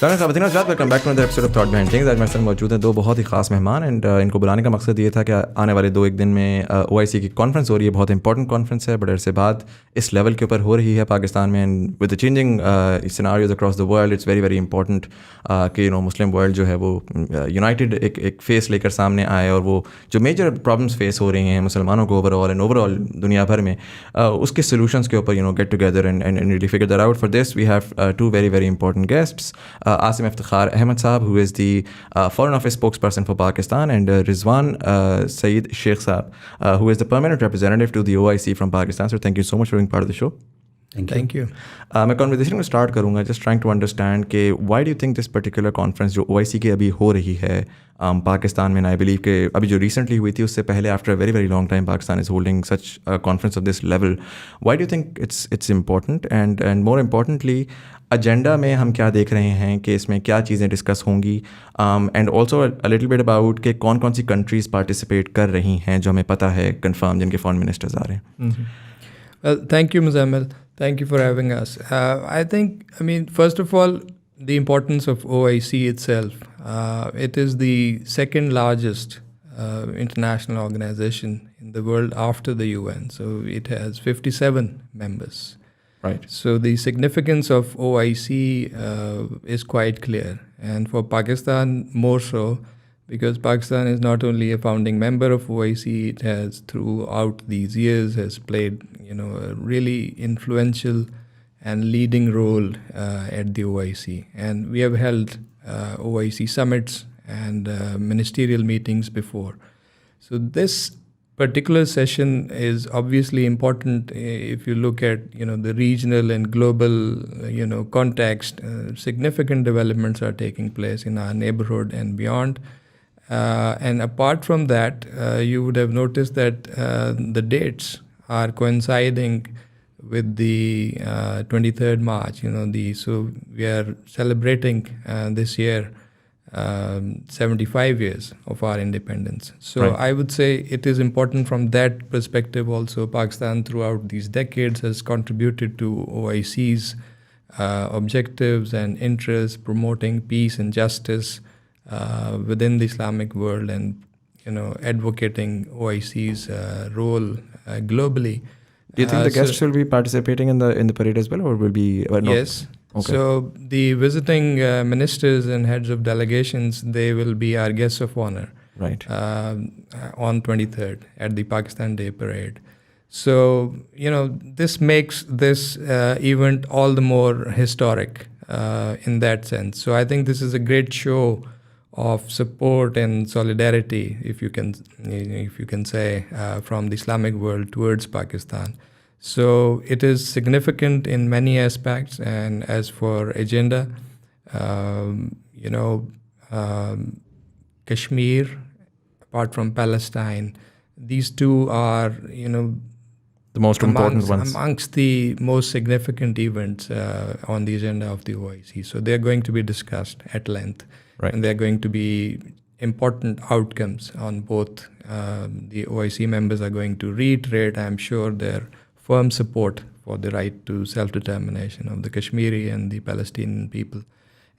Welcome back to another episode of thought behind things. आज मेरे साथ मौजूद हैं दो बहुत ही खास मेहमान एंड इनको बुलाने का मकसद ये था कि आने वाले 2-1 दिन में OIC की कॉन्फ्रेंस हो रही है, बहुत इंपॉर्टेंट कॉन्फ्रेंस है, बट अरसे बाद इस लेवल के ऊपर हो रही है पाकिस्तान में and with the changing scenarios across the world it's very very important कि मुस्लिम वर्ल्ड जो है वो यूनाइटेड एक फेस लेकर सामने आए और वो जो मेजर प्रॉब्लम्स फेस हो रही हैं मुसलमानों को ओवरऑल दुनिया भर में उसके सोल्यूशंस के ऊपर get together and really figure that out. For this we have two very very important guests, Asim Iftikhar Ahmed Saab, who is the Foreign Office spokesperson for Pakistan, and Rizwan Saeed Sheikh Saab, who is the permanent representative to the OIC from Pakistan. So thank you so much for being part of the show. Thank you. मैं conversation को start करूँगा just trying to understand कि why do you think this particular conference जो OIC की अभी हो रही है पाकिस्तान में, आई बिलीव कि अभी जो रिसेंटली हुई थी उससे पहले after a very very long time Pakistan is holding such conference of this level, why do you think it's important and more importantly agenda में हम क्या देख रहे हैं कि इसमें क्या चीज़ें डिस्कस होंगी and also a little bit about कि कौन कौन सी कंट्रीज़ पार्टिसिपेट कर रही हैं जो हमें पता है कंफर्म जिनके फॉरेन मिनिस्टर्स आ रहे हैं. Well, thank you, Muzammil. Thank you for having us. I mean, first of all, the importance of OIC itself. It is the second largest international organization in the world after the UN. So it has 57 members. Right. So the significance of OIC is quite clear. And for Pakistan, more so, because Pakistan is not only a founding member of OIC, it has throughout these years has played, a really influential and leading role at the OIC. And we have held OIC summits and ministerial meetings before. So this particular session is obviously important if you look at, the regional and global, context. Significant developments are taking place in our neighborhood and beyond. And apart from that, you would have noticed that the dates are coinciding with the 23rd March. So we are celebrating this year 75 years of our independence. So right. I would say it is important from that perspective also. Pakistan throughout these decades has contributed to OIC's objectives and interests, promoting peace and justice within the Islamic world and advocating OIC's role globally. Do you think the guests will be participating in the parade as well, or will be? Yes. Okay. So the visiting ministers and heads of delegations, they will be our guests of honor. Right. On 23rd at the Pakistan Day Parade. So this makes this event all the more historic in that sense. So I think this is a great show of support and solidarity, if you can say, from the Islamic world towards Pakistan. So it is significant in many aspects. And as for agenda, Kashmir, apart from Palestine, these two are, the most important ones. Amongst the most significant events on the agenda of the OIC. So they are going to be discussed at length. Right. And there are going to be important outcomes on both. The OIC members are going to reiterate, I'm sure, their firm support for the right to self-determination of the Kashmiri and the Palestinian people.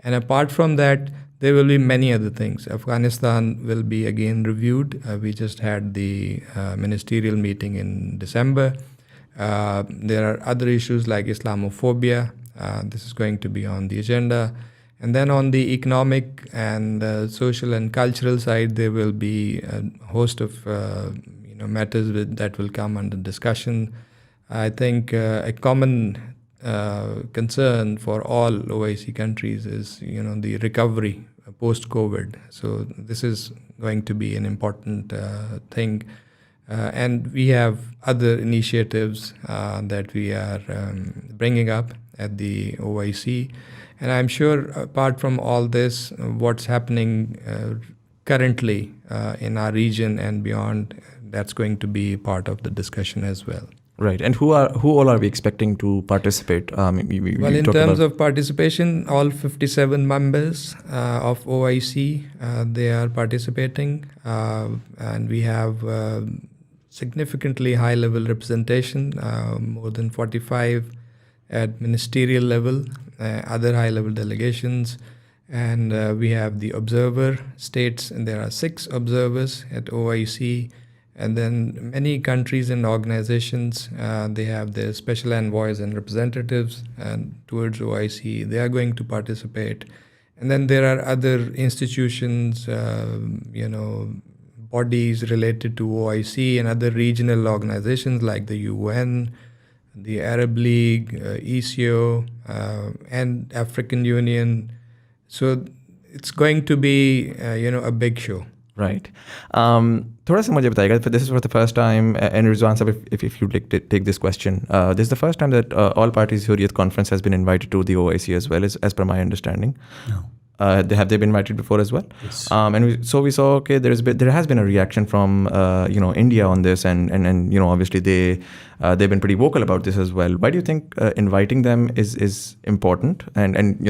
And apart from that, there will be many other things. Afghanistan will be again reviewed. We just had the ministerial meeting in December. There are other issues like Islamophobia. This is going to be on the agenda. And then on the economic and social and cultural side, there will be a host of matters that will come under discussion. I think a common concern for all OIC countries is the recovery post-COVID. So this is going to be an important thing. And we have other initiatives that we are bringing up at the OIC. And I'm sure apart from all this, what's happening currently in our region and beyond, that's going to be part of the discussion as well. Right. And who all are we expecting to participate? In terms of participation, all 57 members of OIC, they are participating. And we have significantly high-level representation, more than 45 at ministerial level, other high-level delegations. And we have the observer states, and there are 6 observers at OIC. And then many countries and organizations, they have their special envoys and representatives towards OIC. They are going to participate. And then there are other institutions, bodies related to OIC and other regional organizations like the UN, the Arab League, ECO, and African Union. So it's going to be, a big show. Right. थोड़ा सा मुझे बताइएगा, this is for the first time, and Rizwan Saeed, if you'd like to take this question, this is the first time that All Parties Hurriyat Conference has been invited to the OIC as well, as per my understanding. No. Have they been invited before as well? Yes. And we saw, okay, there has been a reaction from India on this, and obviously they've been pretty vocal about this as well. Why do you think inviting them is important? And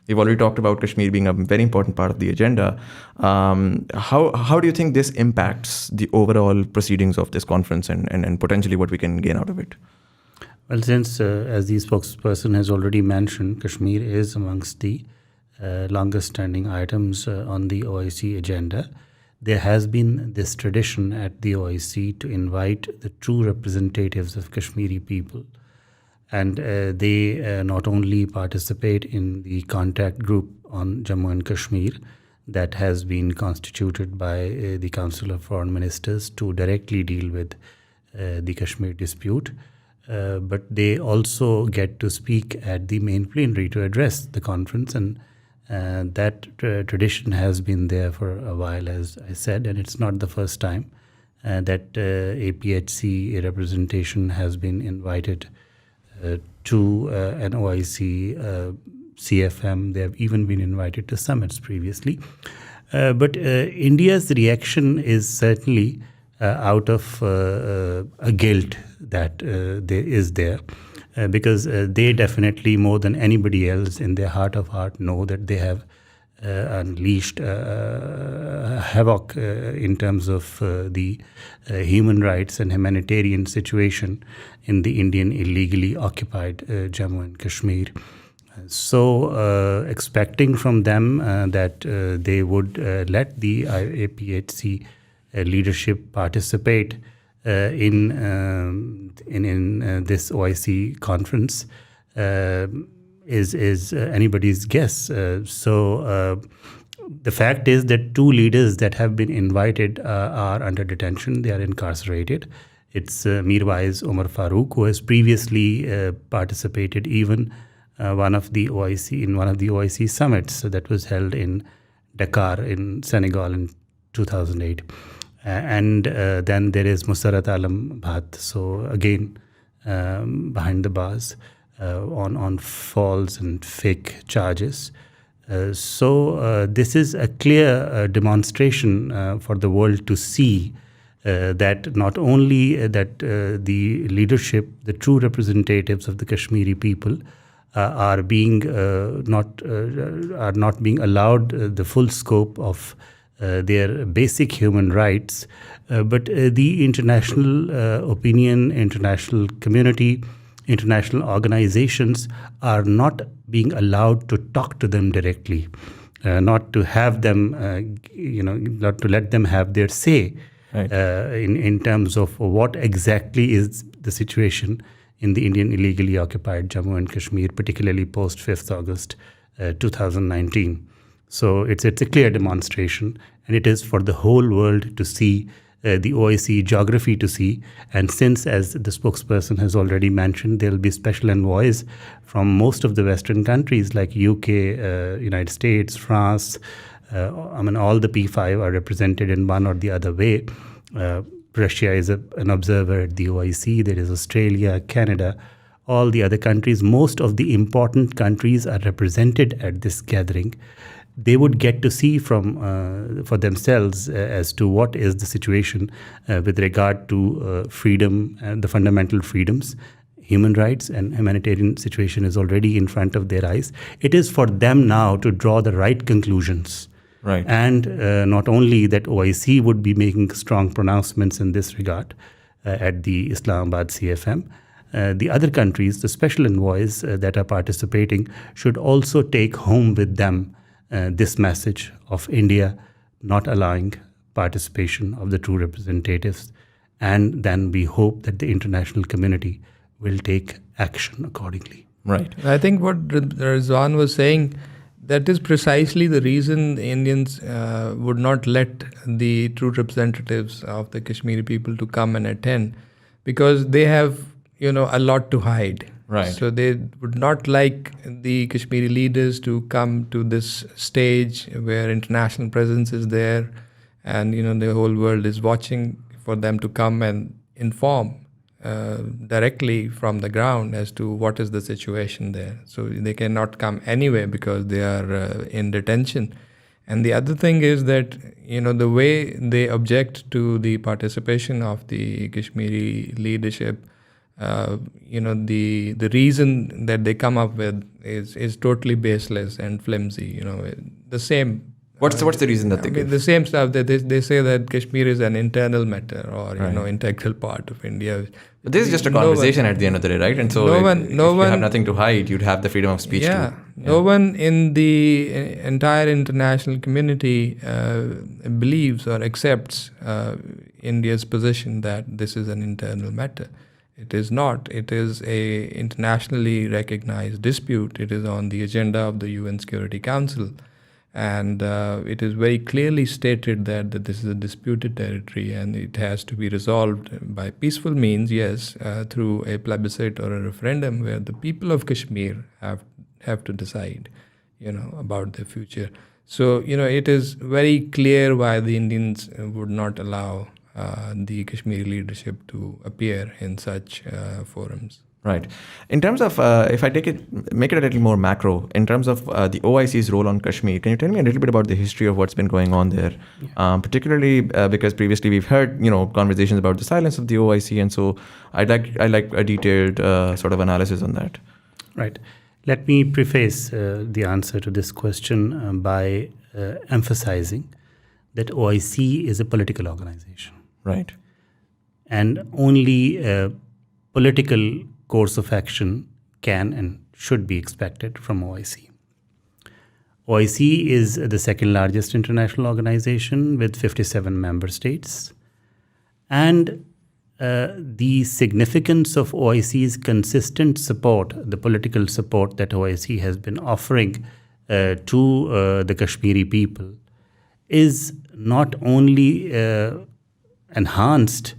we've already talked about Kashmir being a very important part of the agenda. How do you think this impacts the overall proceedings of this conference and potentially what we can gain out of it? Well, since as the spokesperson has already mentioned, Kashmir is amongst the longest standing items on the OIC agenda, there has been this tradition at the OIC to invite the true representatives of Kashmiri people. And they not only participate in the contact group on Jammu and Kashmir that has been constituted by the Council of Foreign Ministers to directly deal with the Kashmir dispute, but they also get to speak at the main plenary to address the conference. And that tradition has been there for a while, as I said, and it's not the first time that APHC representation has been invited to an OIC CFM. They have even been invited to summits previously. But India's reaction is certainly out of a guilt that there is there. Because they definitely, more than anybody else, in their heart of heart, know that they have unleashed havoc in terms of the human rights and humanitarian situation in the Indian illegally occupied Jammu and Kashmir. So expecting from them that they would let the APHC leadership participate in this OIC conference is anybody's guess. So the fact is that 2 leaders that have been invited are under detention. They are incarcerated. It's Mirwais Omar Farooq, who has previously participated even one of the OIC summits that was held in Dakar in Senegal in 2008. And then there is Musarrat Alam Bhatt, so again behind the bars on false and fake charges. So this is a clear demonstration for the world to see that not only that the leadership, the true representatives of the Kashmiri people are not being allowed the full scope of their basic human rights, but the international opinion, international community, international organizations are not being allowed to talk to them directly, not to have them, not to let them have their say in terms of what exactly is the situation in the Indian illegally occupied Jammu and Kashmir, particularly post 5th August 2019. So it's a clear demonstration, and it is for the whole world to see, the OIC geography to see. And since, as the spokesperson has already mentioned, there will be special envoys from most of the Western countries like UK, United States, France. All the P5 are represented in one or the other way. Russia is an observer at the OIC. There is Australia, Canada, all the other countries. Most of the important countries are represented at this gathering. They would get to see for themselves as to what is the situation with regard to freedom and the fundamental freedoms. Human rights and humanitarian situation is already in front of their eyes. It is for them now to draw the right conclusions. Right. And not only that, OIC would be making strong pronouncements in this regard at the Islamabad CFM. The other countries, the special envoys that are participating, should also take home with them this message of India not allowing participation of the true representatives, and then we hope that the international community will take action accordingly. Right. I think what Rizwan was saying, that is precisely the reason the Indians would not let the true representatives of the Kashmiri people to come and attend, because they have, a lot to hide. Right. So they would not like the Kashmiri leaders to come to this stage where international presence is there, and the whole world is watching, for them to come and inform directly from the ground as to what is the situation there. So they cannot come anyway because they are in detention. And the other thing is that, the way they object to the participation of the Kashmiri leadership, the reason that they come up with is totally baseless and flimsy. The same. What's the reason that they give? The same stuff that they say that Kashmir is an internal matter, or integral part of India. But this is just a conversation at the end of the day, right? And so if you have nothing to hide, you'd have the freedom of speech too. No one in the entire international community believes or accepts India's position that this is an internal matter. It is not. It is a internationally recognized dispute. It is on the agenda of the UN Security Council. And it is very clearly stated that this is a disputed territory, and it has to be resolved by peaceful means, yes, through a plebiscite or a referendum where the people of Kashmir have to decide, about their future. So, it is very clear why the Indians would not allow the Kashmiri leadership to appear in such forums. Right. In terms of, if I make it a little more macro, in terms of the OIC's role on Kashmir, can you tell me a little bit about the history of what's been going on there? Yeah. Particularly because previously we've heard, conversations about the silence of the OIC, and so I'd like a detailed sort of analysis on that. Right. Let me preface the answer to this question by emphasizing that OIC is a political organization. Right. And only political course of action can and should be expected from OIC. OIC is the second largest international organization with 57 member states. And the significance of OIC's consistent support, the political support that OIC has been offering to the Kashmiri people, is not only enhanced,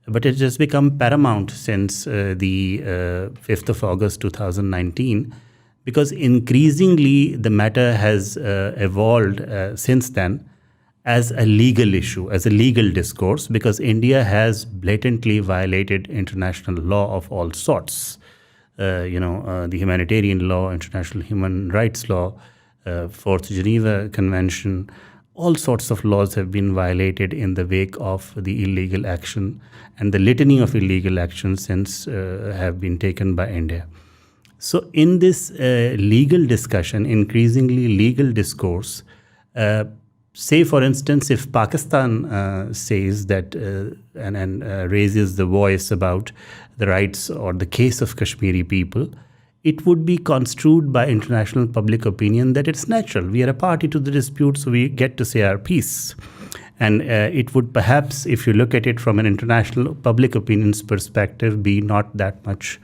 but it has become paramount since the 5th of August 2019, because increasingly the matter has evolved since then as a legal issue, as a legal discourse, because India has blatantly violated international law of all sorts. The humanitarian law, international human rights law, Fourth Geneva Convention, all sorts of laws have been violated in the wake of the illegal action, and the litany of illegal actions since have been taken by India. So in this legal discussion, increasingly legal discourse, say for instance, if Pakistan says that and raises the voice about the rights or the case of Kashmiri people, it would be construed by international public opinion that it's natural. We are a party to the dispute, so we get to say our piece. And it would perhaps, if you look at it from an international public opinion's perspective, be not that much,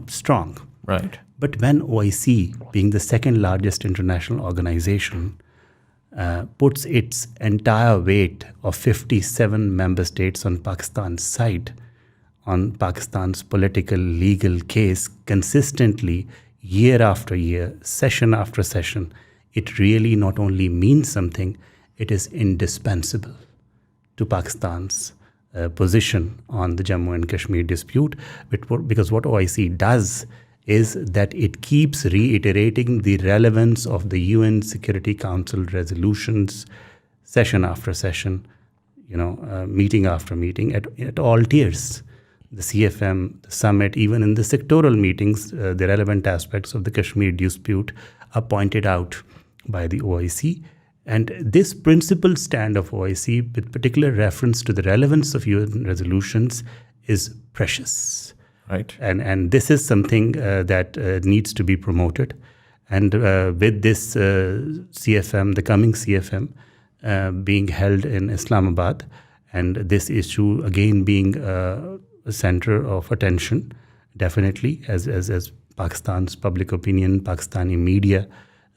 strong. Right. But when OIC, being the second largest international organization, puts its entire weight of 57 member states on Pakistan's side, on Pakistan's political legal case consistently, year after year, session after session, it really not only means something, it is indispensable to Pakistan's position on the Jammu and Kashmir dispute, because what OIC does is that it keeps reiterating the relevance of the UN Security Council resolutions, session after session, meeting after meeting, at all tiers. The CFM, the summit, even in the sectoral meetings, the relevant aspects of the Kashmir dispute are pointed out by the OIC. And this principled stand of OIC, with particular reference to the relevance of UN resolutions, is precious. Right. And this is something that needs to be promoted. And with this CFM, the coming CFM, being held in Islamabad, and this issue again being a center of attention, definitely, as Pakistan's public opinion, Pakistani media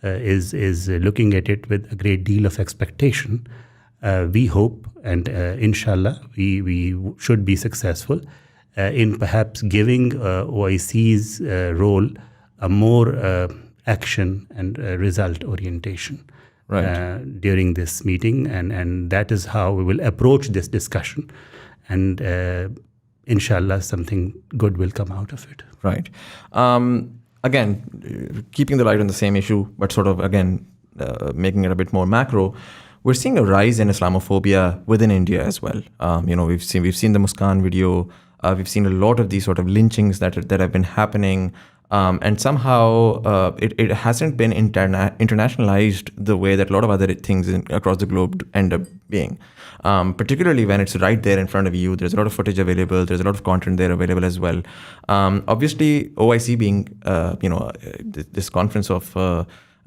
is looking at it with a great deal of expectation. We hope, and inshallah, we should be successful in perhaps giving OIC's role a more action and result orientation during this meeting, and that is how we will approach this discussion, and inshallah something good will come out of it. Right. Again, keeping the light on the same issue, but sort of again making it a bit more macro. We're seeing a rise in Islamophobia within India as well. We've seen the Muskan video. We've seen a lot of these sort of lynchings that have been happening. And somehow it hasn't been internationalized the way that a lot of other things across the globe end up being. Particularly when it's right there in front of you. There's a lot of footage available. There's a lot of content there available as well. Obviously, OIC being this conference of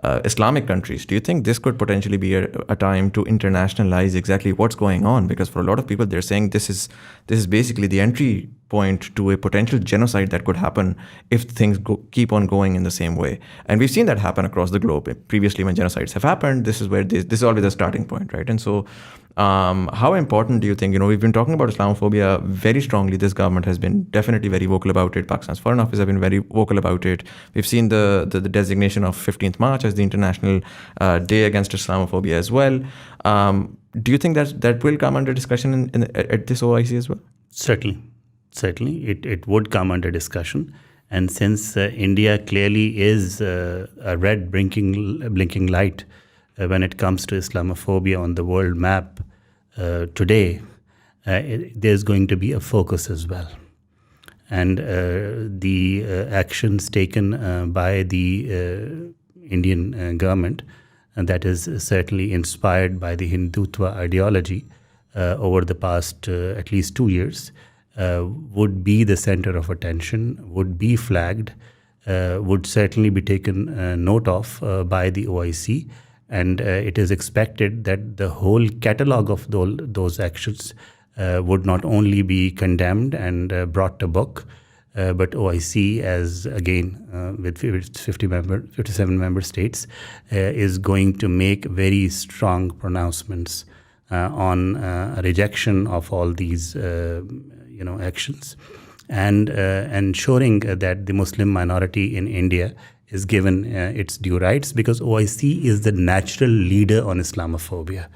Islamic countries, do you think this could potentially be a time to internationalize exactly what's going on? Because for a lot of people, they're saying this is basically the entry point to a potential genocide that could happen if things keep on going in the same way. And we've seen that happen across the globe. Previously, when genocides have happened, this is where this is always a starting point, right? And so how important do you think, we've been talking about Islamophobia very strongly. This government has been definitely very vocal about it. Pakistan's Foreign Office have been very vocal about it. We've seen the designation of 15th March as the International Day Against Islamophobia as well. Do you think that will come under discussion at this OIC as well? Certainly, it would come under discussion. And since India clearly is a red blinking light when it comes to Islamophobia on the world map today, there's going to be a focus as well. And the actions taken by the Indian government, and that is certainly inspired by the Hindutva ideology over the past at least 2 years, would be the center of attention, would be flagged, would certainly be taken note of by the OIC. And it is expected that the whole catalog of those actions would not only be condemned and brought to book, but OIC, as again with 57 member states, is going to make very strong pronouncements on a rejection of all these actions, and ensuring that the Muslim minority in India is given its due rights, because OIC is the natural leader on Islamophobia.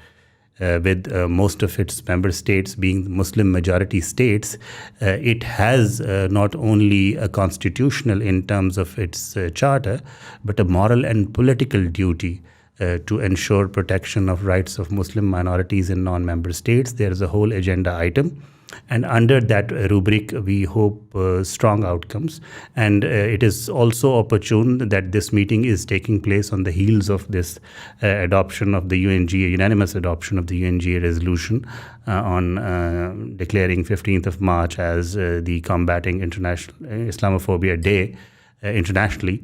With most of its member states being Muslim majority states, it has not only a constitutional in terms of its charter, but a moral and political duty to ensure protection of rights of Muslim minorities in non-member states. There is a whole agenda item. And under that rubric, we hope strong outcomes. And it is also opportune that this meeting is taking place on the heels of this adoption of the UNGA, unanimous adoption of the UNGA resolution on declaring 15th of March as the Combating International Islamophobia Day internationally.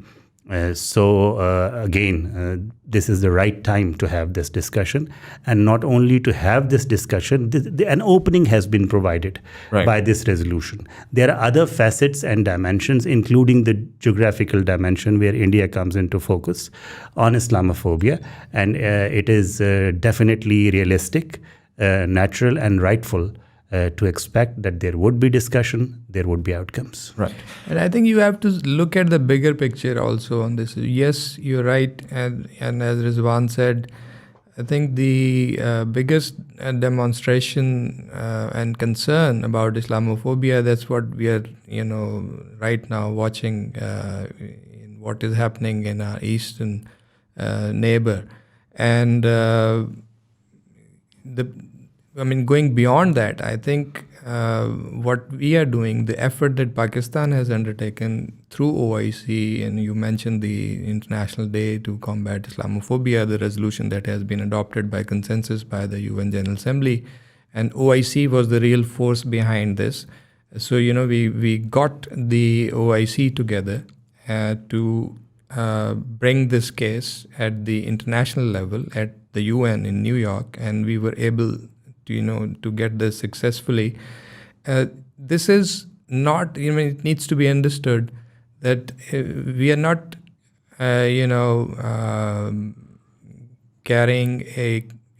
Again, this is the right time to have this discussion, and not only to have this discussion, an opening has been provided by this resolution. There are other facets and dimensions, including the geographical dimension where India comes into focus on Islamophobia, and it is definitely realistic, natural and rightful to expect that there would be discussion, there would be outcomes. Right. And I think you have to look at the bigger picture also on this. Yes, you're right. And as Rizwan said, I think the biggest demonstration and concern about Islamophobia, that's what we are, right now watching in what is happening in our eastern neighbor. And going beyond that, I think what we are doing, the effort that Pakistan has undertaken through OIC, and you mentioned the International Day to Combat Islamophobia, the resolution that has been adopted by consensus by the UN General Assembly, and OIC was the real force behind this. So, we got the OIC together to bring this case at the international level at the UN in New York, and we were able to get this successfully. This is not, it needs to be understood that we are not, carrying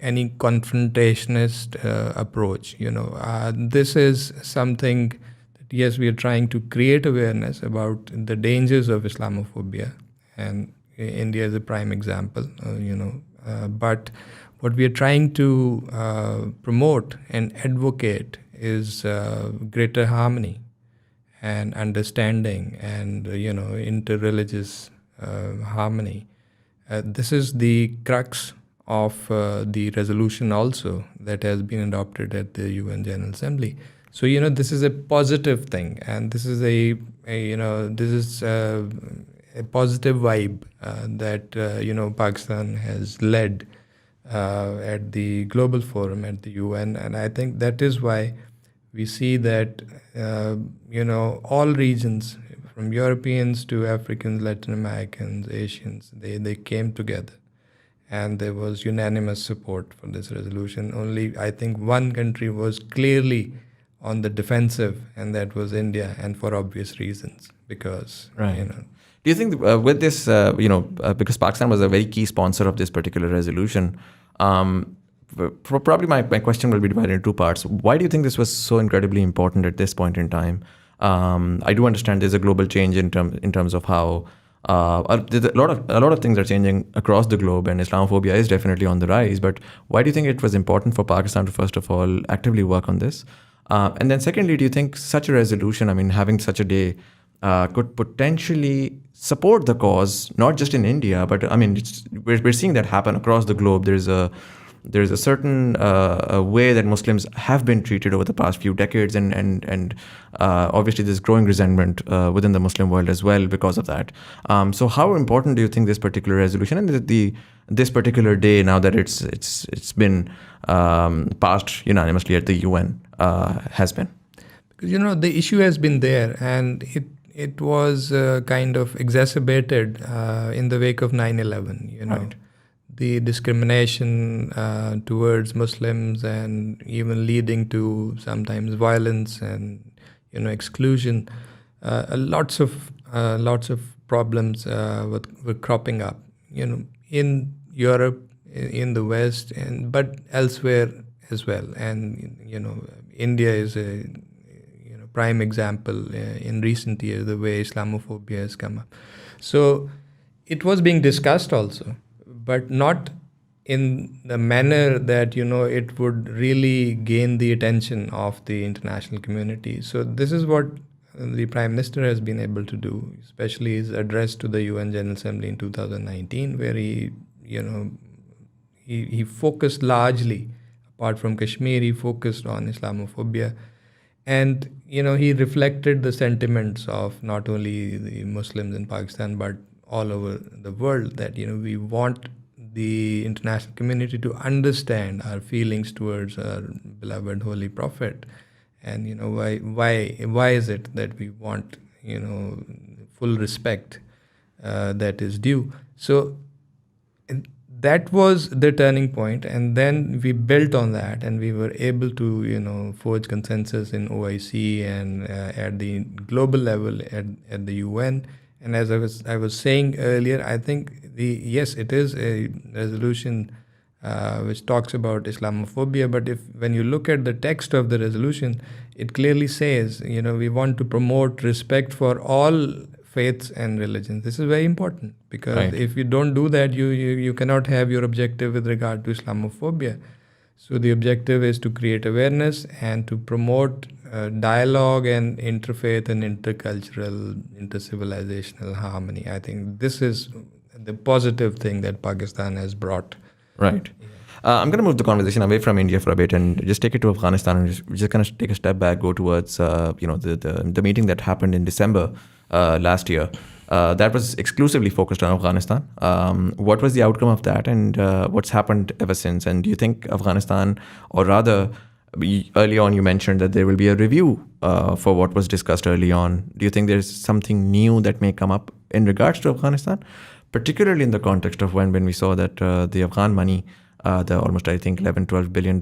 any confrontationist approach. This is something that, yes, we are trying to create awareness about the dangers of Islamophobia, and India is a prime example. But what we are trying to promote and advocate is greater harmony and understanding and interreligious harmony. This is the crux of the resolution also that has been adopted at the UN General Assembly. So this is a positive thing, and this is a positive vibe that Pakistan has led at the global forum at the UN, and I think that is why we see that all regions, from Europeans to Africans, Latin Americans, Asians, they came together, and there was unanimous support for this resolution. Only I think one country was clearly on the defensive, and that was India, and for obvious reasons, because Do you think with this, because Pakistan was a very key sponsor of this particular resolution, probably my question will be divided into two parts. Why do you think this was so incredibly important at this point in time? I do understand there's a global change in terms of how a lot of things are changing across the globe, and Islamophobia is definitely on the rise. But why do you think it was important for Pakistan to first of all actively work on this? And then secondly, do you think such a resolution, having such a day, could potentially support the cause, not just in India, but we're seeing that happen across the globe. There's a certain way that Muslims have been treated over the past few decades, and obviously there's growing resentment within the Muslim world as well because of that. So how important do you think this particular resolution and this particular day, now that it's been passed unanimously at the UN, has been? Because the issue has been there, and it was kind of exacerbated in the wake of 9/11. Right. The discrimination towards Muslims, and even leading to sometimes violence and exclusion. Lots of problems were cropping up. In Europe, in the West, but elsewhere as well. And India is a prime example in recent years, the way Islamophobia has come up. So it was being discussed also, but not in the manner that it would really gain the attention of the international community. So this is what the Prime Minister has been able to do, especially his address to the UN General Assembly in 2019, where he focused largely, apart from Kashmir, he focused on Islamophobia. And, he reflected the sentiments of not only the Muslims in Pakistan, but all over the world, that, we want the international community to understand our feelings towards our beloved Holy Prophet. And, why is it that we want, full respect that is due. So that was the turning point, and then we built on that, and we were able to forge consensus in OIC and at the global level at the UN. And as I was saying earlier, I think yes, it is a resolution which talks about Islamophobia, but when you look at the text of the resolution, it clearly says we want to promote respect for all faiths and religions. This is very important, because Right. if you don't do that, you cannot have your objective with regard to Islamophobia. So the objective is to create awareness and to promote dialogue and interfaith and intercultural, intercivilizational harmony. I think this is the positive thing that Pakistan has brought. Right. I'm going to move the conversation away from India for a bit and just take it to Afghanistan, and just kind of take a step back, go towards the meeting that happened in December last year. That was exclusively focused on Afghanistan. What was the outcome of that, and what's happened ever since? And do you think Afghanistan, or rather, Early on, you mentioned that there will be a review for what was discussed early on. Do you think there's something new that may come up in regards to Afghanistan, particularly in the context of when we saw that the Afghan money, the almost, I think, $11-12 billion,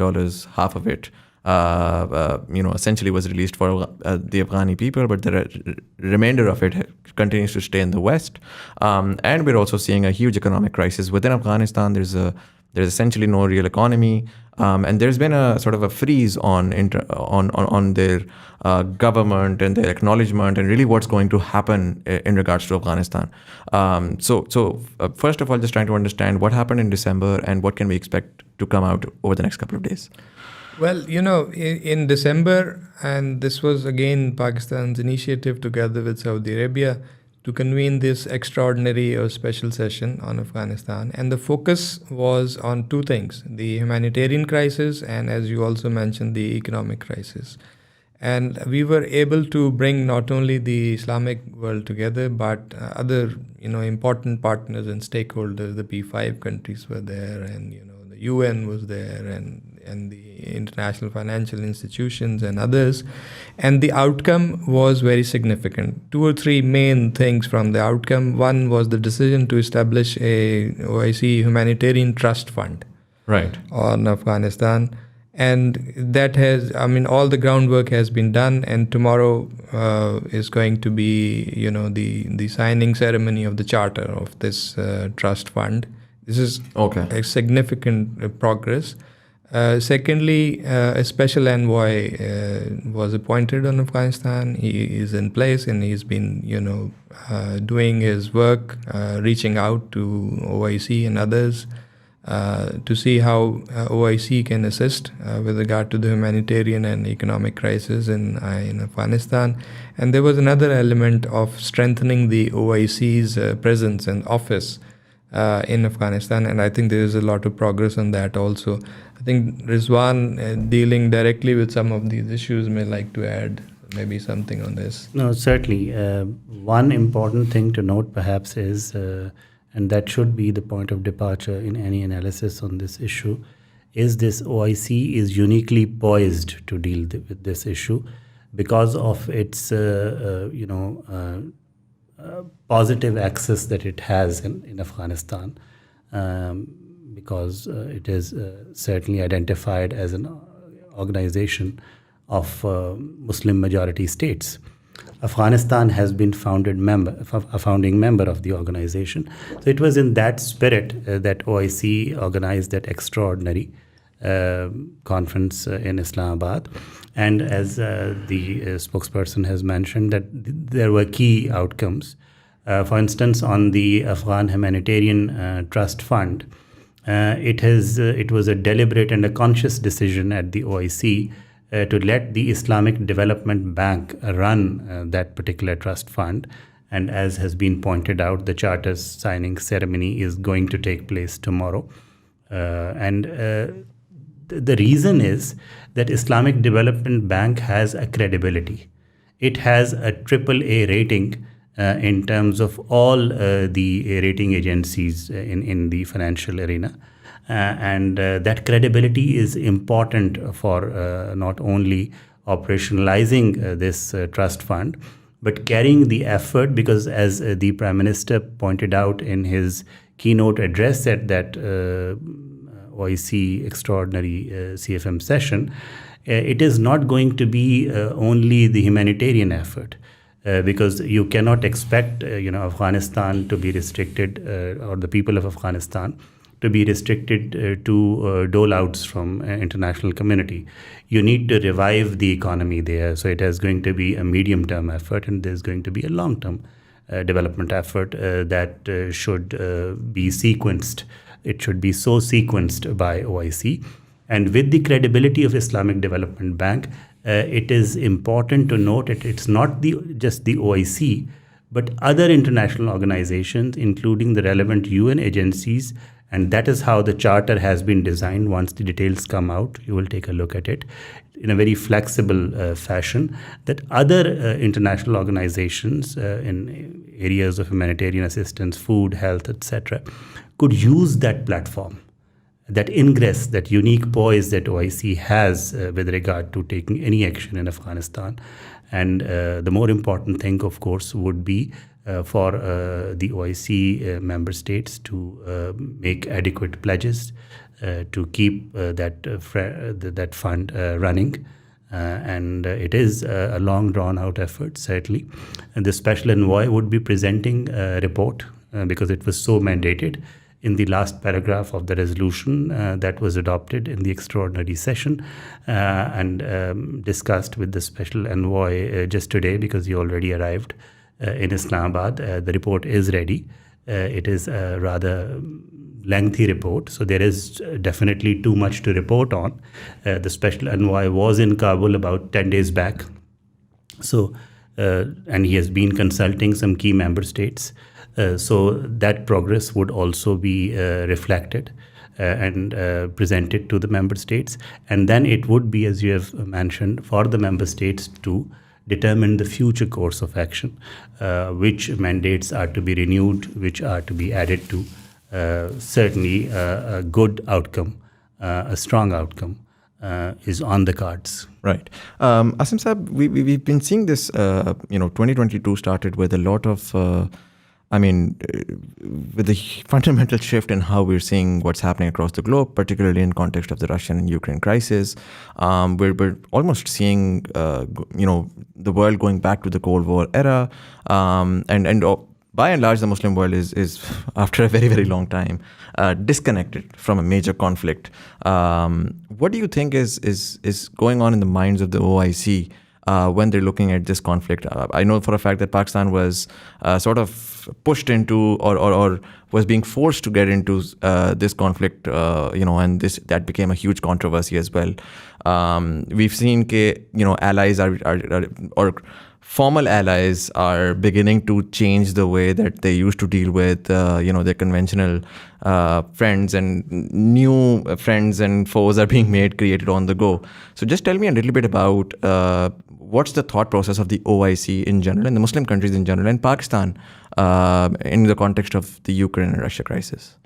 half of it, essentially was released for the Afghani people, but the remainder of it continues to stay in the West. And we're also seeing a huge economic crisis within Afghanistan. There's essentially no real economy, and there's been a sort of a freeze on their government and their acknowledgement and really what's going to happen in regards to Afghanistan. So first of all, just trying to understand what happened in December and what can we expect to come out over the next couple of days. Well, in December, and this was again Pakistan's initiative together with Saudi Arabia to convene this extraordinary or special session on Afghanistan. And the focus was on two things, the humanitarian crisis and, as you also mentioned, the economic crisis. And we were able to bring not only the Islamic world together, but other, important partners and stakeholders. The P5 countries were there, and, the UN was there, and the international financial institutions and others. And the outcome was very significant. 2 or 3 main things from the outcome. One was the decision to establish a OIC humanitarian trust fund on Afghanistan. And that has, all the groundwork has been done, and tomorrow is going to be, the signing ceremony of the charter of this trust fund. This is a significant progress. Secondly, a special envoy was appointed on Afghanistan. He is in place, and he's been, doing his work, reaching out to OIC and others to see how OIC can assist with regard to the humanitarian and economic crisis in Afghanistan. And there was another element of strengthening the OIC's presence and office in Afghanistan, and I think there is a lot of progress on that also. I think Rizwan, dealing directly with some of these issues, may like to add maybe something on this. No, certainly. One important thing to note perhaps is, and that should be the point of departure in any analysis on this issue, is this OIC is uniquely poised to deal with this issue because of its, positive access that it has in Afghanistan, because it is certainly identified as an organization of Muslim majority states. Afghanistan has been a founding member of the organization. So it was in that spirit that OIC organized that extraordinary conference in Islamabad. And as the spokesperson has mentioned, that there were key outcomes. For instance, on the Afghan Humanitarian Trust Fund, it was a deliberate and a conscious decision at the OIC to let the Islamic Development Bank run that particular trust fund. And as has been pointed out, the charter signing ceremony is going to take place tomorrow. The reason is that Islamic Development Bank has a credibility. It has a AAA rating in terms of all the rating agencies in the financial arena. And that credibility is important for not only operationalizing this trust fund, but carrying the effort, because as the Prime Minister pointed out in his keynote address at that OIC extraordinary CFM session, it is not going to be only the humanitarian effort. Because you cannot expect Afghanistan to be restricted, or the people of Afghanistan to be restricted to dole-outs from international community. You need to revive the economy there. So it is going to be a medium-term effort, and there's going to be a long-term development effort that should be sequenced. It should be so sequenced by OIC. And with the credibility of Islamic Development Bank, it is important to note that it's not just the OIC, but other international organizations, including the relevant UN agencies. And that is how the charter has been designed. Once the details come out, you will take a look at it in a very flexible fashion, that other international organizations in areas of humanitarian assistance, food, health, etc., could use that platform that ingress, that unique poise that OIC has with regard to taking any action in Afghanistan. And the more important thing, of course, would be for the OIC member states to make adequate pledges to keep that fund running. And it is a long drawn out effort, certainly. And the special envoy would be presenting a report because it was so mandated in the last paragraph of the resolution that was adopted in the extraordinary session and discussed with the special envoy just today, because he already arrived in Islamabad. The report is ready. It is a rather lengthy report, so there is definitely too much to report on. The special envoy was in Kabul about 10 days back, and he has been consulting some key member states. So that progress would also be reflected and presented to the member states. And then it would be, as you have mentioned, for the member states to determine the future course of action, which mandates are to be renewed, which are to be added to. Certainly a good outcome, a strong outcome is on the cards. Right. Asim Saab, we've been seeing this, 2022 started with a lot of, with the fundamental shift in how we're seeing what's happening across the globe, particularly in context of the Russian and Ukraine crisis. We're almost seeing, the world going back to the Cold War era, by and large, the Muslim world is after a very, very long time, disconnected from a major conflict. What do you think is going on in the minds of the OIC when they're looking at this conflict? I know for a fact that Pakistan was sort of pushed into or was being forced to get into this conflict, and that became a huge controversy as well. We've seen allies or formal allies are beginning to change the way that they used to deal with, their conventional friends, and new friends and foes are being created on the go. So just tell me a little bit about what's the thought process of the OIC in general, and the Muslim countries in general, and Pakistan in the context of the Ukraine and Russia crisis.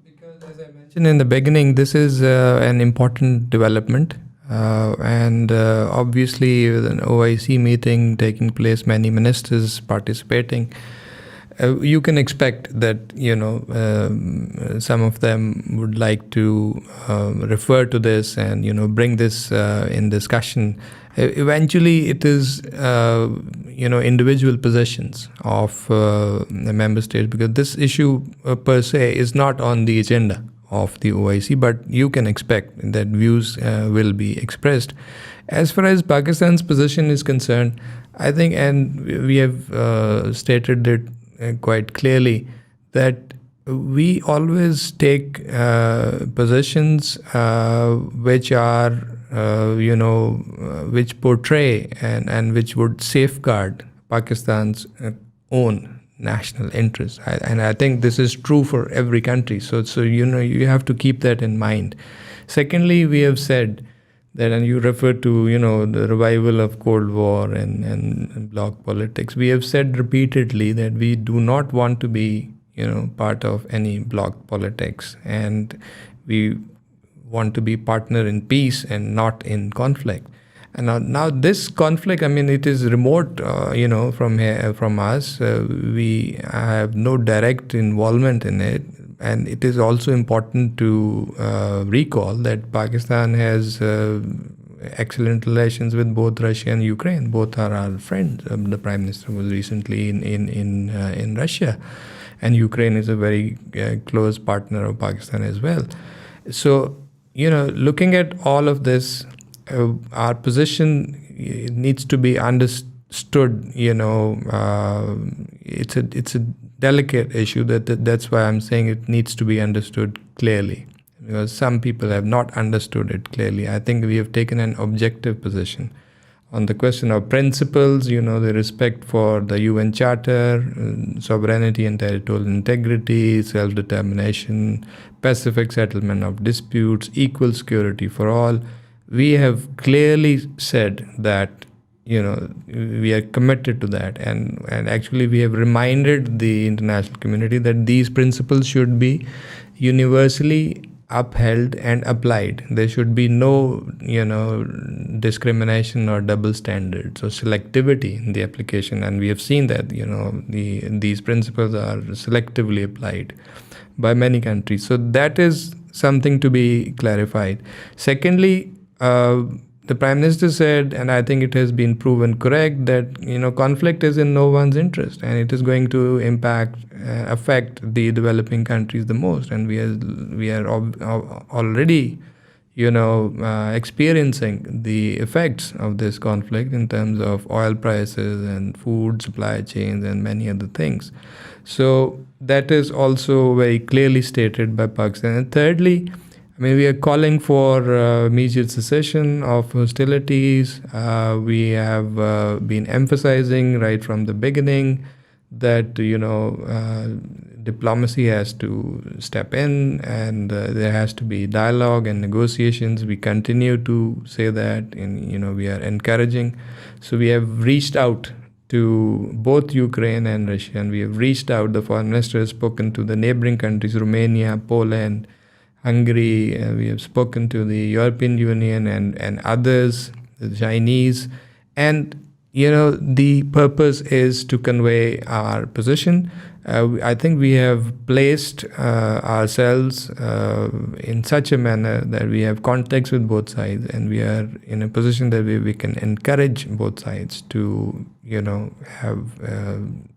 Because as I mentioned in the beginning, this is an important development. And obviously with an OIC meeting taking place, many ministers participating, you can expect that some of them would like to refer to this and bring this in discussion. Eventually it is individual positions of the member states, because this issue per se is not on the agenda of the OIC, but you can expect that views will be expressed. As far as Pakistan's position is concerned, I think, and we have stated it quite clearly, that we always take positions which are, which portray and which would safeguard Pakistan's own national interest. And I think this is true for every country. So you have to keep that in mind. Secondly, we have said that, and you refer to, the revival of Cold War and bloc politics. We have said repeatedly that we do not want to be, part of any bloc politics, and we want to be partner in peace and not in conflict. And now this conflict, it is remote, from us. We have no direct involvement in it. And it is also important to recall that Pakistan has excellent relations with both Russia and Ukraine. Both are our friends. The Prime Minister was recently in Russia. And Ukraine is a very close partner of Pakistan as well. So, looking at all of this, our position needs to be understood. It's a delicate issue. That's why I'm saying it needs to be understood clearly, because some people have not understood it clearly. I think we have taken an objective position on the question of principles. The respect for the UN Charter, sovereignty and territorial integrity, self-determination, pacific settlement of disputes, equal security for all. We have clearly said that we are committed to that, and actually we have reminded the international community that these principles should be universally upheld and applied. There should be no discrimination or double standards or selectivity in the application, and we have seen that these principles are selectively applied by many countries. So that is something to be clarified. Secondly, the Prime Minister said, and I think it has been proven correct, that conflict is in no one's interest, and it is going to affect the developing countries the most. And we are already experiencing the effects of this conflict in terms of oil prices and food supply chains and many other things. So that is also very clearly stated by Pakistan. And thirdly, we are calling for immediate cessation of hostilities. We have been emphasizing right from the beginning that diplomacy has to step in, and there has to be dialogue and negotiations. We continue to say that, and we are encouraging. So we have reached out to both Ukraine and Russia, and we have reached out. The foreign minister has spoken to the neighboring countries, Romania, Poland, Hungary. We have spoken to the European Union and others, the Chinese, and the purpose is to convey our position. I think we have placed ourselves in such a manner that we have contacts with both sides, and we are in a position that we can encourage both sides to have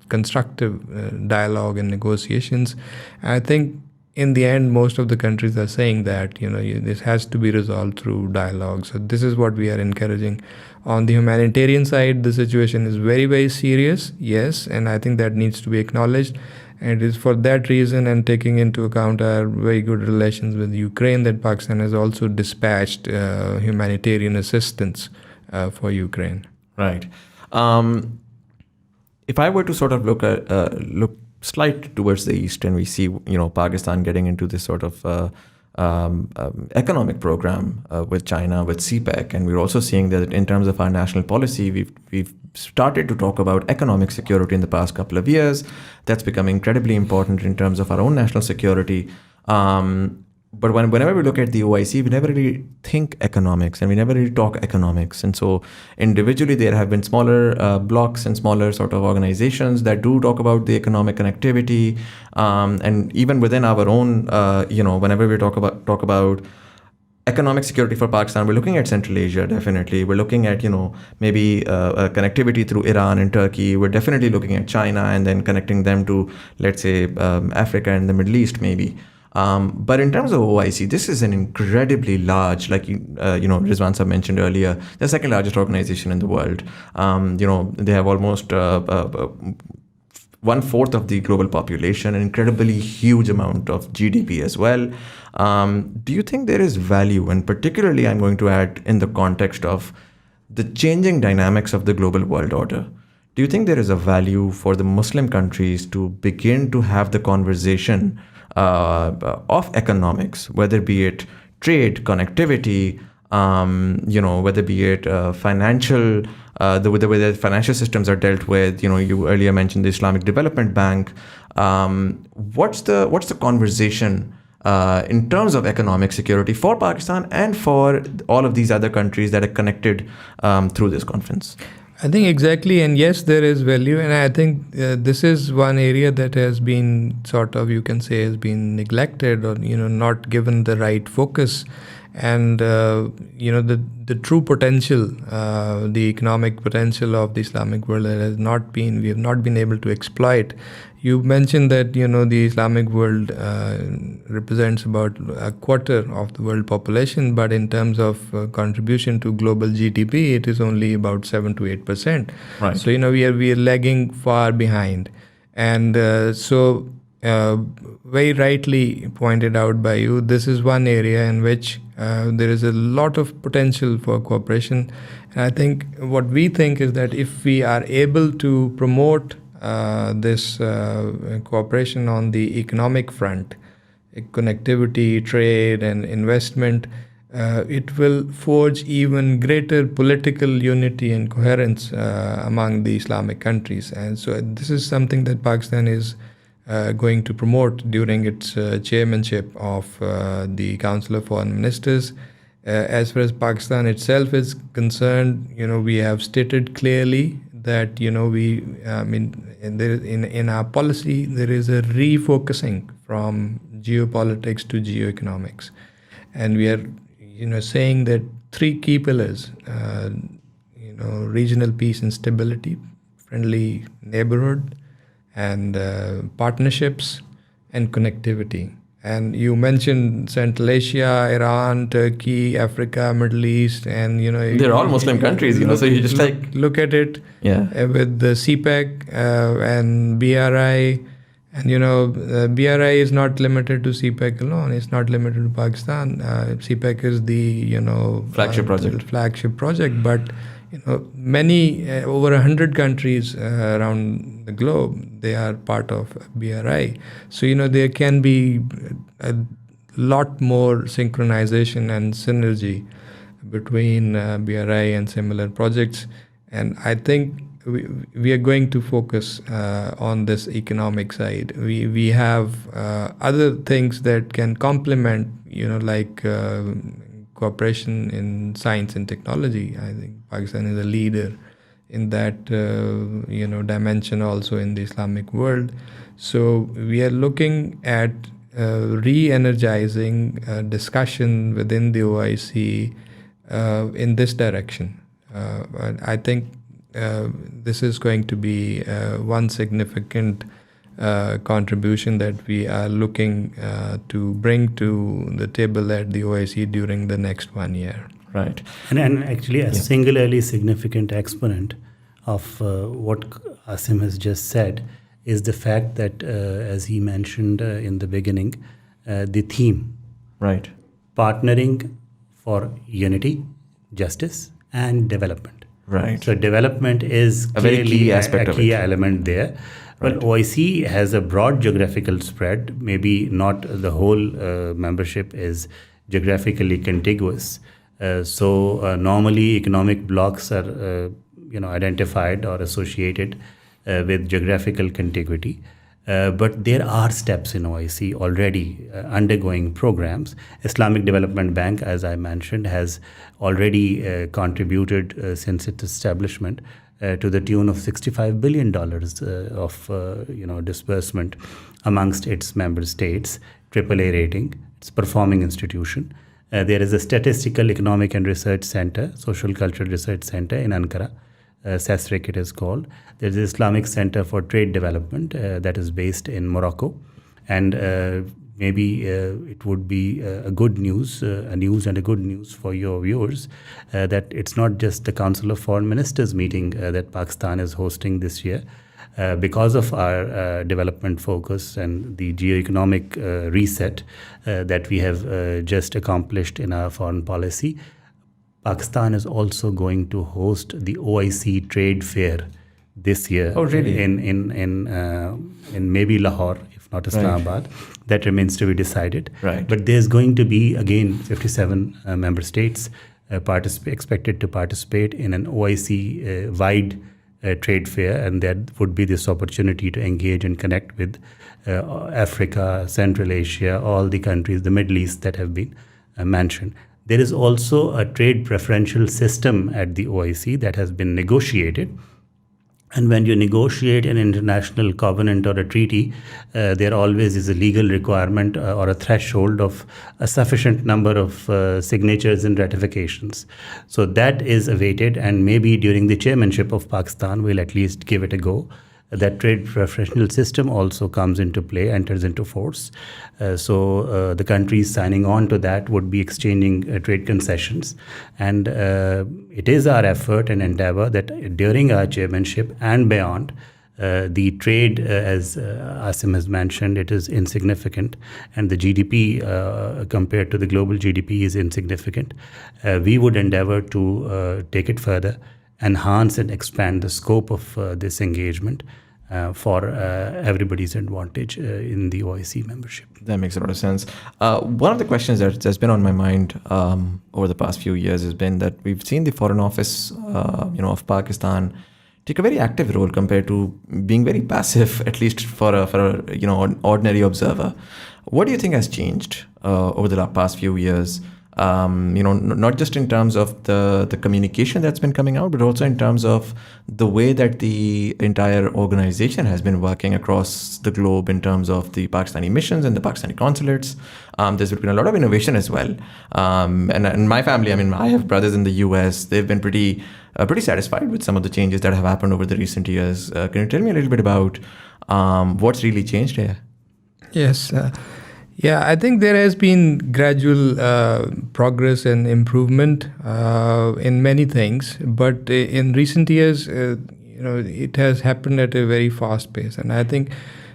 constructive dialogue and negotiations. I think in the end, most of the countries are saying that this has to be resolved through dialogue. So this is what we are encouraging. On the humanitarian side, the situation is very, very serious, yes, and I think that needs to be acknowledged. And it is for that reason, and taking into account our very good relations with Ukraine, that Pakistan has also dispatched humanitarian assistance for Ukraine. Right. If I were to sort of look slight towards the east, and we see Pakistan getting into this sort of economic program with China, with CPEC, and we're also seeing that in terms of our national policy, we've started to talk about economic security in the past couple of years. That's become incredibly important in terms of our own national security. But whenever we look at the OIC, we never really think economics, and we never really talk economics. And so individually, there have been smaller blocks and smaller sort of organizations that do talk about the economic connectivity. And even within our own, whenever we talk about economic security for Pakistan, we're looking at Central Asia, definitely. We're looking at, maybe connectivity through Iran and Turkey. We're definitely looking at China and then connecting them to, let's say, Africa and the Middle East, maybe. But in terms of OIC, this is an incredibly large, like Rizwan Saeed mentioned earlier, the second largest organization in the world. They have almost 1/4 of the global population, an incredibly huge amount of GDP as well. Do you think there is value, and particularly I'm going to add in the context of the changing dynamics of the global world order, do you think there is a value for the Muslim countries to begin to have the conversation of economics, whether be it trade, connectivity, whether be it financial, the way the financial systems are dealt with? You earlier mentioned the Islamic Development Bank. What's the conversation in terms of economic security for Pakistan and for all of these other countries that are connected through this conference? I think exactly, and yes, there is value, and I think this is one area that has been sort of, you can say, has been neglected or not given the right focus, and the true potential, the economic potential of the Islamic world we have not been able to exploit. You mentioned that the Islamic world represents about 1/4 of the world population, but in terms of contribution to global GDP, it is only about 7 to 8%. Right. So we are lagging far behind, and very rightly pointed out by you, this is one area in which there is a lot of potential for cooperation. And I think what we think is that if we are able to promote this cooperation on the economic front, connectivity, trade, and investment, it will forge even greater political unity and coherence among the Islamic countries. And so this is something that Pakistan is going to promote during its chairmanship of the Council of Foreign Ministers. As far as Pakistan itself is concerned, we have stated clearly that in our policy there is a refocusing from geopolitics to geoeconomics, and we are saying that three key pillars, regional peace and stability, friendly neighborhood, and partnerships and connectivity. And you mentioned Central Asia, Iran, Turkey, Africa, Middle East, and they're all Muslim countries. So you just look at it. With the CPEC and BRI, and BRI is not limited to CPEC alone. It's not limited to Pakistan. CPEC is the flagship project, but many over 100 countries around the globe, they are part of BRI. So there can be a lot more synchronization and synergy between BRI and similar projects, and I think we are going to focus on this economic side. We have other things that can complement, like cooperation in science and technology. I think Pakistan is a leader in that dimension also in the Islamic world. So we are looking at re-energizing discussion within the OIC in this direction. I think this is going to be one significant contribution that we are looking to bring to the table at the OIC during the next 1 year. Right. And actually a singularly significant exponent of what Asim has just said is the fact that, as he mentioned in the beginning, the theme. Right. Partnering for unity, justice, and development. Right. So development is a very key aspect a key element there. Right. Well, OIC has a broad geographical spread. Maybe not the whole membership is geographically contiguous. So normally economic blocks are identified or associated with geographical contiguity. But there are steps in OIC already undergoing programs. Islamic Development Bank, as I mentioned, has already contributed since its establishment to the tune of $65 billion of disbursement amongst its member states, AAA rating. It's a performing institution. There is a Statistical Economic and Research Center, Social Cultural Research Center in Ankara. SESRIC it is called. There's the Islamic Center for Trade Development that is based in Morocco. And maybe it would be a good news for your viewers that it's not just the Council of Foreign Ministers meeting that Pakistan is hosting this year. Because of our development focus and the geoeconomic reset that we have just accomplished in our foreign policy, Pakistan is also going to host the OIC Trade Fair this year. Oh, really? In maybe Lahore, if not Islamabad. Right. That remains to be decided. Right. But there's going to be, again, 57 member states expected to participate in an OIC-wide trade fair, and that would be this opportunity to engage and connect with Africa, Central Asia, all the countries, the Middle East that have been mentioned. There is also a trade preferential system at the OIC that has been negotiated. And when you negotiate an international covenant or a treaty, there always is a legal requirement or a threshold of a sufficient number of signatures and ratifications. So that is awaited, and maybe during the chairmanship of Pakistan, we'll at least give it a go. That trade preferential system also comes into play, enters into force. So the countries signing on to that would be exchanging trade concessions. And it is our effort and endeavor that during our chairmanship and beyond, the trade, as Asim has mentioned, it is insignificant, and the GDP compared to the global GDP is insignificant. We would endeavor to take it further, enhance and expand the scope of this engagement. for everybody's advantage in the OIC membership. That makes a lot of sense. One of the questions that's been on my mind over the past few years has been that we've seen the Foreign Office, of Pakistan take a very active role compared to being very passive, at least for an ordinary observer. What do you think has changed over the past few years? Not just in terms of the communication that's been coming out, but also in terms of the way that the entire organization has been working across the globe in terms of the Pakistani missions and the Pakistani consulates. There's been a lot of innovation as well. And my family, I have brothers in the US. They've been pretty satisfied with some of the changes that have happened over the recent years. Can you tell me a little bit about what's really changed here? Yes. I think there has been gradual progress and improvement in many things, but in recent years, it has happened at a very fast pace. And I think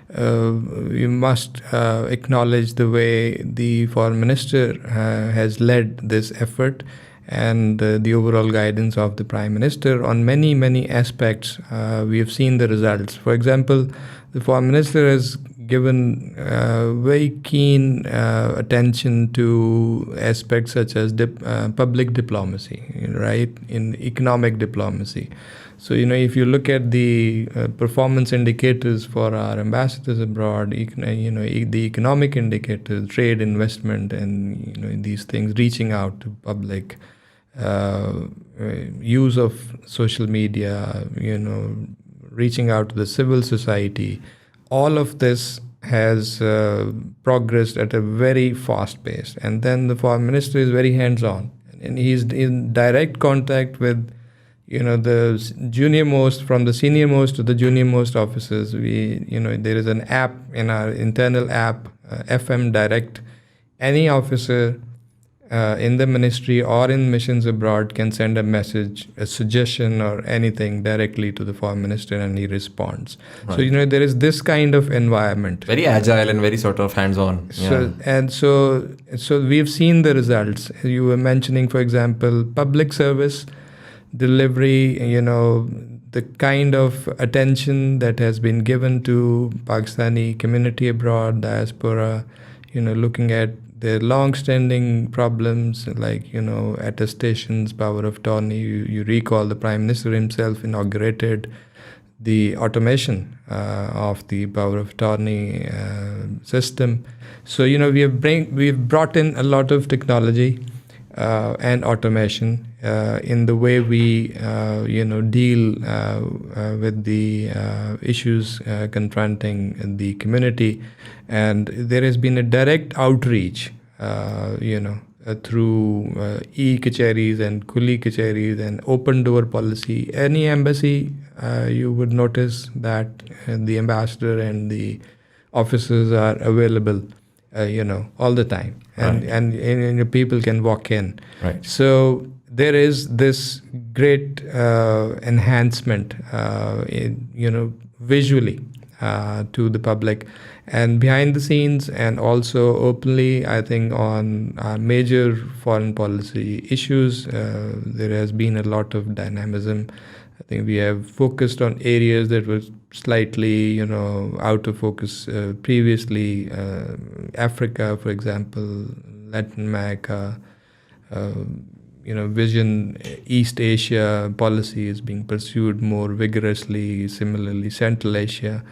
we must acknowledge the way the Foreign Minister has led this effort and the overall guidance of the Prime Minister on many, many aspects. We have seen the results. For example, the Foreign Minister has given very keen attention to aspects such as public diplomacy, right, in economic diplomacy. So, if you look at the performance indicators for our ambassadors abroad, the economic indicators, trade, investment, and these things, reaching out to public, use of social media, reaching out to the civil society, all of this has progressed at a very fast pace. And then the Foreign Minister is very hands-on, and he's in direct contact with the junior-most, from the senior-most to the junior-most officers. There is an app in our internal app, FM Direct. Any officer in the ministry or in missions abroad can send a message, a suggestion, or anything directly to the Foreign Minister, and he responds. Right. So, there is this kind of environment. Very agile and very sort of hands-on. So we've seen the results. You were mentioning, for example, public service delivery, the kind of attention that has been given to Pakistani community abroad, diaspora, looking at their long-standing problems like, attestations, power of attorney. You recall the Prime Minister himself inaugurated the automation of the power of attorney system. So, we've brought in a lot of technology and automation in the way we, deal with the issues confronting the community. And there has been a direct outreach, through e-kacheris and kuli kacheris and open door policy. Any embassy, you would notice that the ambassador and the officers are available, all the time. And people can walk in. Right. So there is this great enhancement, visually to the public and behind the scenes, and also openly, I think, on our major foreign policy issues. There has been a lot of dynamism. I think we have focused on areas that were slightly, out of focus previously. Africa, for example, Latin America, Vision East Asia policy is being pursued more vigorously. Similarly, Central Asia.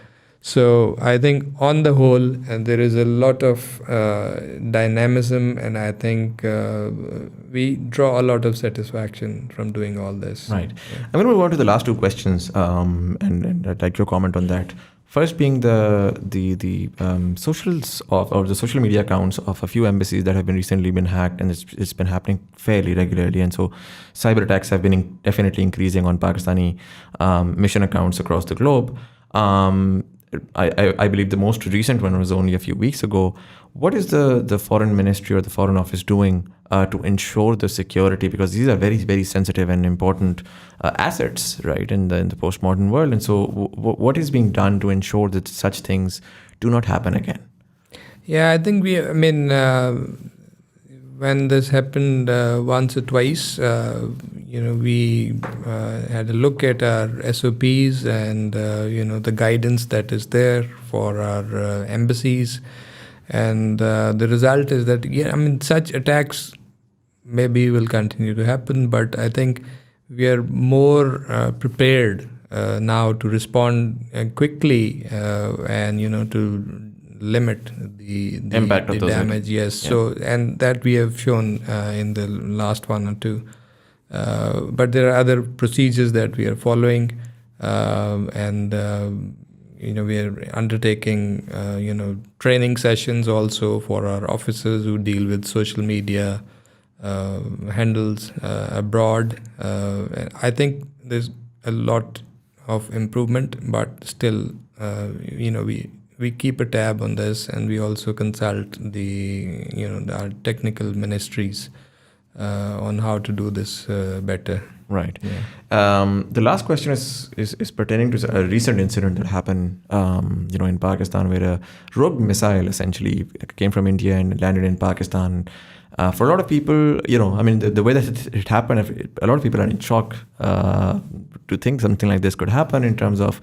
So I think on the whole, there is a lot of dynamism, and I think we draw a lot of satisfaction from doing all this. Right. Yeah. I'm going to move on to the last two questions, and I'd like your comment on that. First being the socials or the social media accounts of a few embassies that have been recently been hacked, and it's been happening fairly regularly, and so cyber attacks have been definitely increasing on Pakistani mission accounts across the globe. I believe the most recent one was only a few weeks ago. What is the Foreign Ministry or the Foreign Office doing to ensure the security? Because these are very, very sensitive and important assets, right, in the postmodern world. And so what is being done to ensure that such things do not happen again? Yeah, I think when this happened once or twice, we had a look at our SOPs and the guidance that is there for our embassies, and the result is that such attacks maybe will continue to happen, but I think we are more prepared now to respond quickly and to limit the impact of those damage. Yes, so and that we have shown in the last one or two. But there are other procedures that we are following, and we are undertaking training sessions also for our officers who deal with social media handles abroad. I think there's a lot of improvement, but still, we keep a tab on this, and we also consult our technical ministries on how to do this better. Right. Yeah. The last question is pertaining to a recent incident that happened, in Pakistan, where a rogue missile essentially came from India and landed in Pakistan. For a lot of people, the way that it happened, a lot of people are in shock to think something like this could happen, in terms of,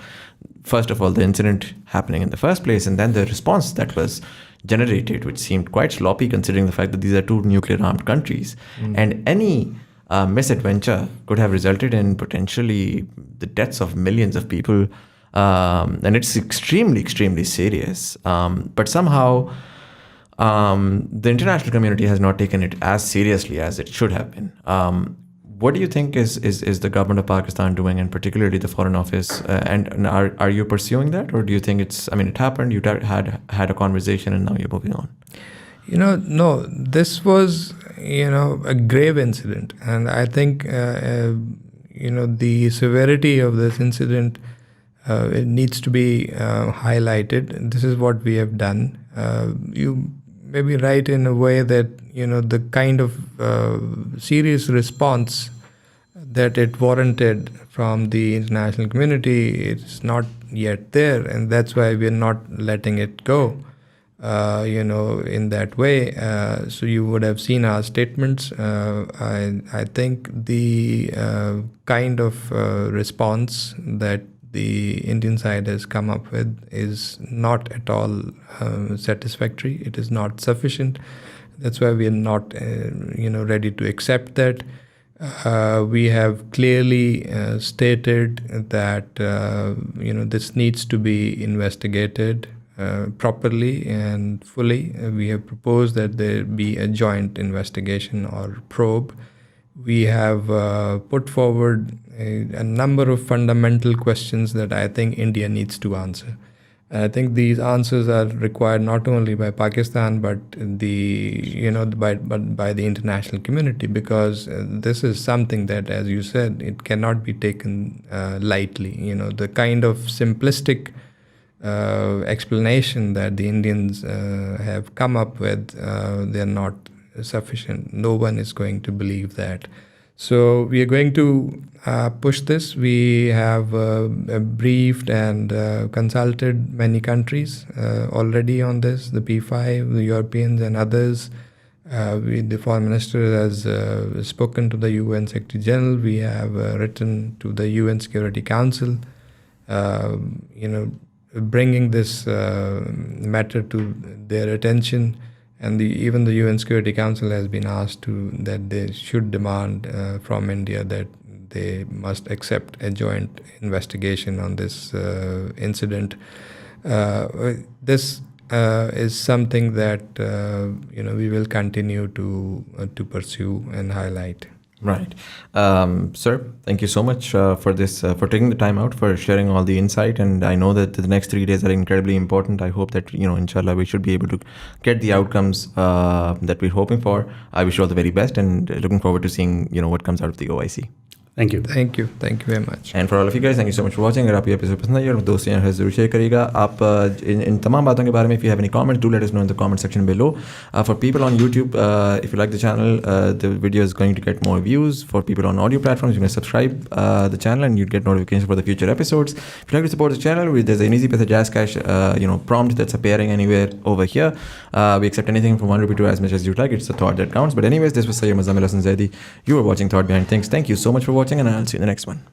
first of all, the incident happening in the first place, and then the response that was generated, which seemed quite sloppy considering the fact that these are two nuclear-armed countries. And any misadventure could have resulted in potentially the deaths of millions of people. And it's extremely, extremely serious. But somehow the international community has not taken it as seriously as it should have been. What do you think is the government of Pakistan doing, and particularly the Foreign Office? And are you pursuing that, or do you think it happened, you had a conversation, and now you're moving on? No, this was, a grave incident. And I think, the severity of this incident, it needs to be highlighted. This is what we have done. You maybe right in a way that, the kind of serious response that it warranted from the international community, it's not yet there. And that's why we're not letting it go, in that way. So you would have seen our statements. I think the kind of response that the Indian side has come up with is not at all satisfactory. It is not sufficient. That's why we are not, ready to accept that. We have clearly stated that, this needs to be investigated properly and fully. We have proposed that there be a joint investigation or probe. We have put forward a number of fundamental questions that I think India needs to answer. And I think these answers are required not only by Pakistan, but by the international community, because this is something that, as you said, it cannot be taken lightly. The kind of simplistic explanation that the Indians have come up with, they're not sufficient. No one is going to believe that. So we are going to push this. We have briefed and consulted many countries already on this, the P5, the Europeans and others. The Foreign Minister has spoken to the UN Secretary General. We have written to the UN Security Council, bringing this matter to their attention. And even the UN Security Council has been asked that they should demand from India that they must accept a joint investigation on this incident. This is something that we will continue to pursue and highlight. Right. Sir, thank you so much for this, for taking the time out, for sharing all the insight. And I know that the next 3 days are incredibly important. I hope that, inshallah, we should be able to get the outcomes that we're hoping for. I wish you all the very best, and looking forward to seeing, what comes out of the OIC. Thank you. Thank you very much. And for all of you guys, thank you so much for watching. अगर आपको ये episode पसंद आई और दोस्तों यार जरूर share करिएगा. आप इन तमाम बातों के बारे में if you have any comments, do let us know in the comment section below. For people on YouTube, if you like the channel, the video is going to get more views. For people on audio platforms, you can subscribe the channel and you'd get notifications for the future episodes. If you'd like to support the channel, there's an easy paisa Jazz Cash prompt that's appearing anywhere over here. We accept anything from 1 rupee to as much as you'd like. It's the thought that counts. But anyways, this was Sayyid Muzammil Hasan Zaidi. You were watching Thought Behind Things. Thank you so much for watching, and I'll see you in the next one.